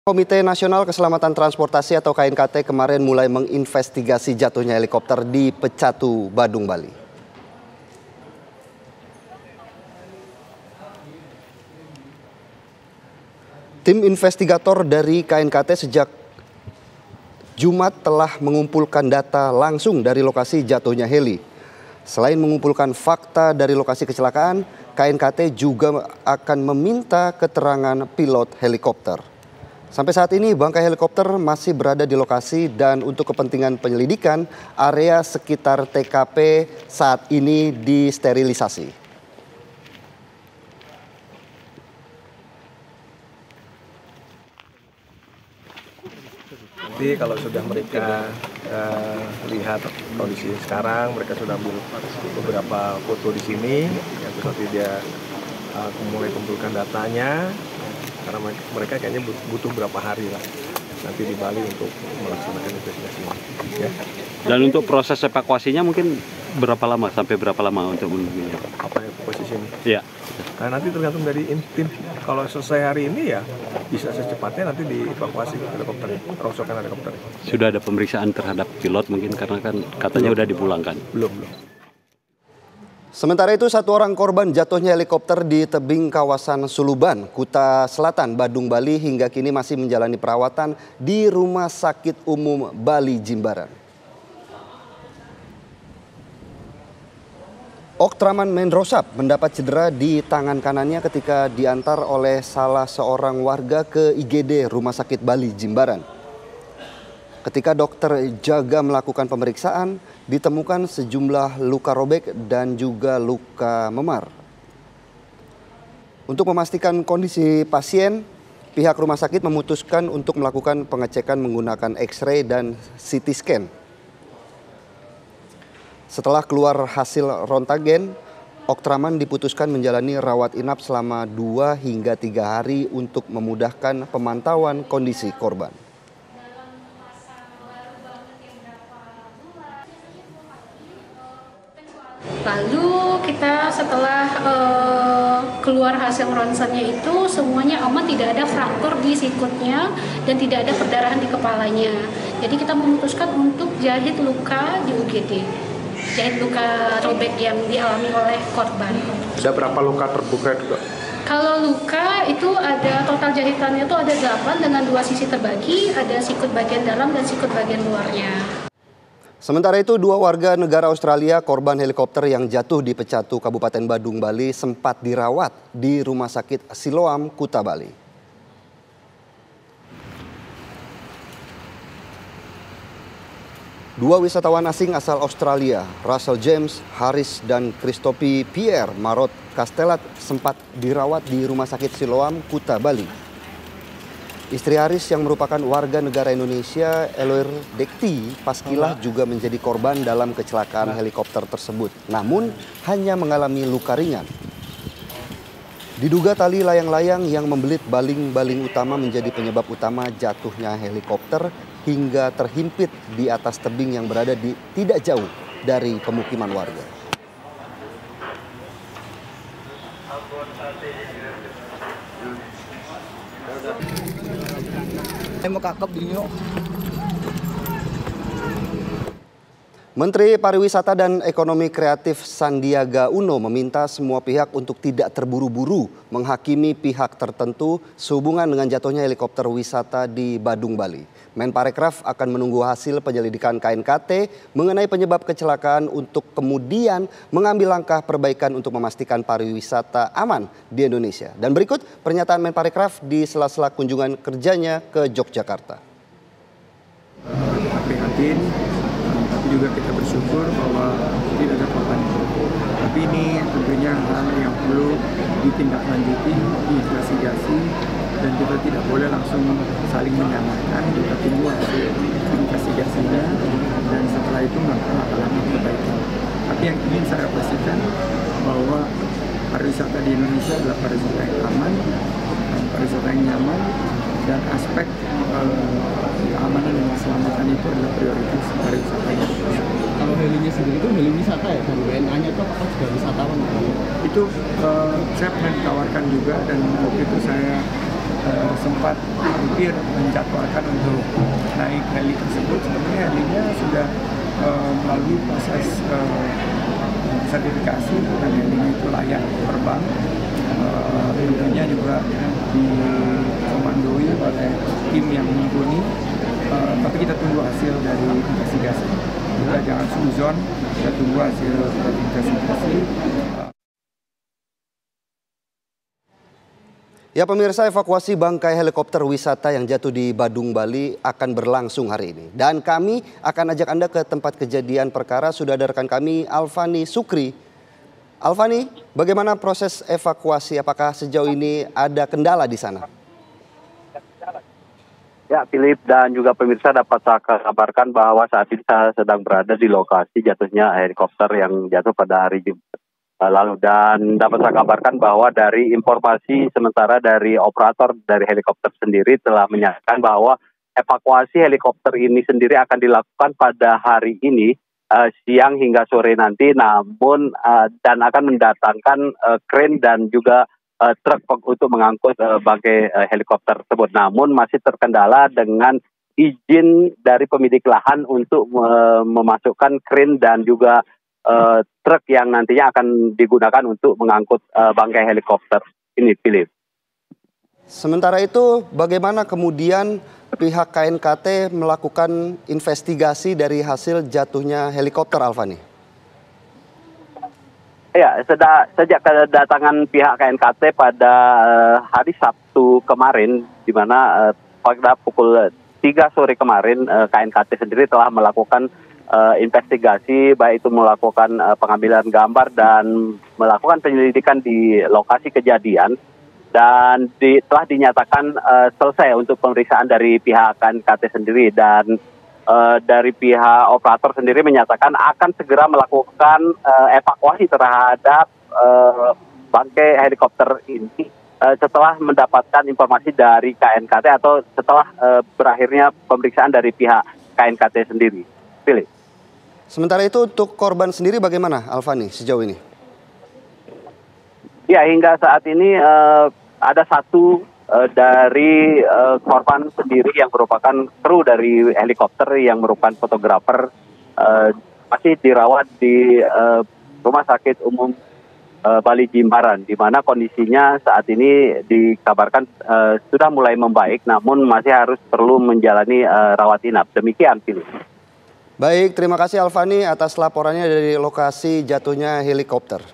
Komite Nasional Keselamatan Transportasi atau KNKT kemarin mulai menginvestigasi jatuhnya helikopter di Pecatu, Badung, Bali. Tim investigator dari KNKT sejak Jumat telah mengumpulkan data langsung dari lokasi jatuhnya heli. Selain mengumpulkan fakta dari lokasi kecelakaan, KNKT juga akan meminta keterangan pilot helikopter. Sampai saat ini bangkai helikopter masih berada di lokasi dan untuk kepentingan penyelidikan area sekitar TKP saat ini disterilisasi. Nanti kalau sudah mereka lihat kondisi sekarang, mereka sudah ambil beberapa foto di sini, yang nanti dia mulai kumpulkan datanya. Karena mereka kayaknya butuh berapa hari lah nanti di Bali untuk melaksanakan investigasi. Ya. Dan untuk proses evakuasinya mungkin berapa lama, sampai berapa lama untuk menunggu? Apa posisi ini? Iya. Nah, nanti tergantung dari tim. Kalau selesai hari ini ya bisa secepatnya nanti dievakuasi helikopter, rongsokan helikopter. Sudah ada pemeriksaan terhadap pilot mungkin karena kan katanya udah dipulangkan? Belum. Sementara itu, satu orang korban jatuhnya helikopter di tebing kawasan Suluban, Kuta Selatan, Badung, Bali hingga kini masih menjalani perawatan di Rumah Sakit Umum Bali, Jimbaran. Oktraman Mendrosap mendapat cedera di tangan kanannya ketika diantar oleh salah seorang warga ke IGD Rumah Sakit Bali, Jimbaran. Ketika dokter jaga melakukan pemeriksaan, ditemukan sejumlah luka robek dan juga luka memar. Untuk memastikan kondisi pasien, pihak rumah sakit memutuskan untuk melakukan pengecekan menggunakan X-ray dan CT scan. Setelah keluar hasil rontagen, Oktraman diputuskan menjalani rawat inap selama 2 hingga 3 hari untuk memudahkan pemantauan kondisi korban. Lalu kita setelah keluar hasil ronsennya itu semuanya aman, tidak ada fraktur di sikutnya dan tidak ada perdarahan di kepalanya. Jadi kita memutuskan untuk jahit luka di UGD, jahit luka robek yang dialami oleh korban. Ada berapa luka terbuka juga? Kalau luka itu ada total jahitannya itu ada 8 dengan 2 sisi terbagi, ada sikut bagian dalam dan sikut bagian luarnya. Sementara itu, 2 warga negara Australia korban helikopter yang jatuh di Pecatu, Kabupaten Badung, Bali sempat dirawat di Rumah Sakit Siloam, Kuta Bali. Dua wisatawan asing asal Australia, Russell James Harris dan Christophe Pierre Marot Castellat sempat dirawat di Rumah Sakit Siloam, Kuta Bali. Istri Haris yang merupakan warga negara Indonesia, Eloir Dekti Paskilah juga menjadi korban dalam kecelakaan helikopter tersebut. Namun hanya mengalami luka ringan. Diduga tali layang-layang yang membelit baling-baling utama menjadi penyebab utama jatuhnya helikopter hingga terhimpit di atas tebing yang berada di tidak jauh dari pemukiman warga. Menteri Pariwisata dan Ekonomi Kreatif Sandiaga Uno meminta semua pihak untuk tidak terburu-buru menghakimi pihak tertentu sehubungan dengan jatuhnya helikopter wisata di Badung, Bali. Menparekraf akan menunggu hasil penyelidikan KNKT mengenai penyebab kecelakaan untuk kemudian mengambil langkah perbaikan untuk memastikan pariwisata aman di Indonesia. Dan berikut pernyataan Menparekraf di sela-sela kunjungan kerjanya ke Yogyakarta. Prihatin, tapi juga kita bersyukur bahwa tidak ada korban. Tapi ini tentunya hal yang perlu ditindaklanjuti, diinvestigasi, dan kita tidak boleh langsung saling menyamakan. Kita tunggu hasil investigasinya dan setelah itu melakukan langkah perbaikan. Tapi yang ingin saya pastikan bahwa pariwisata di Indonesia adalah pariwisata yang aman, pariwisata yang nyaman, dan aspek keamanan dan keselamatan itu adalah prioritas pariwisata Indonesia. Kalau helinya sendiri itu heli wisata ya, dan WNA-nya itu apakah juga wisatawan? Itu saya pernah ditawarkan juga, dan waktu itu saya sempat hampir menjadwalkan untuk naik heli tersebut. Sebenarnya helinya sudah melalui proses sertifikasi dan helinya itu layak terbang. Tentunya juga dikomandoi oleh tim yang mumpuni. Tapi kita tunggu hasil dari investigasi. Kita jangan suzon, kita tunggu hasil dari investigasi. Ya pemirsa, evakuasi bangkai helikopter wisata yang jatuh di Badung, Bali akan berlangsung hari ini. Dan kami akan ajak Anda ke tempat kejadian perkara. Sudah ada rekan kami Alfani Sukri. Alfani, bagaimana proses evakuasi? Apakah sejauh ini ada kendala di sana? Ya, Philip dan juga pemirsa dapat saya kabarkan bahwa saat ini saya sedang berada di lokasi jatuhnya helikopter yang jatuh pada hari Jumat lalu, dan dapat saya kabarkan bahwa dari informasi sementara dari operator dari helikopter sendiri telah menyatakan bahwa evakuasi helikopter ini sendiri akan dilakukan pada hari ini siang hingga sore nanti, namun dan akan mendatangkan kren dan juga truk untuk mengangkut bangkai helikopter tersebut. Namun masih terkendala dengan izin dari pemilik lahan untuk memasukkan kren dan juga truk yang nantinya akan digunakan untuk mengangkut bangkai helikopter ini, Philip. Sementara itu, bagaimana kemudian pihak KNKT melakukan investigasi dari hasil jatuhnya helikopter, Alfani? Ya, sejak kedatangan pihak KNKT pada hari Sabtu kemarin, di mana pada pukul 3 sore kemarin, KNKT sendiri telah melakukan investigasi, baik itu melakukan pengambilan gambar dan melakukan penyelidikan di lokasi kejadian, dan telah dinyatakan selesai untuk pemeriksaan dari pihak KNKT sendiri, dan dari pihak operator sendiri menyatakan akan segera melakukan evakuasi terhadap bangkai helikopter ini setelah mendapatkan informasi dari KNKT atau setelah berakhirnya pemeriksaan dari pihak KNKT sendiri. Pilih. Sementara itu untuk korban sendiri bagaimana, Alfani, sejauh ini? Ya, hingga saat ini ada satu dari korban sendiri yang merupakan kru dari helikopter yang merupakan fotografer, masih dirawat di Rumah Sakit Umum Bali Jimbaran, di mana kondisinya saat ini dikabarkan sudah mulai membaik, namun masih harus perlu menjalani rawat inap. Demikian, Philip. Baik, terima kasih Alfani atas laporannya dari lokasi jatuhnya helikopter.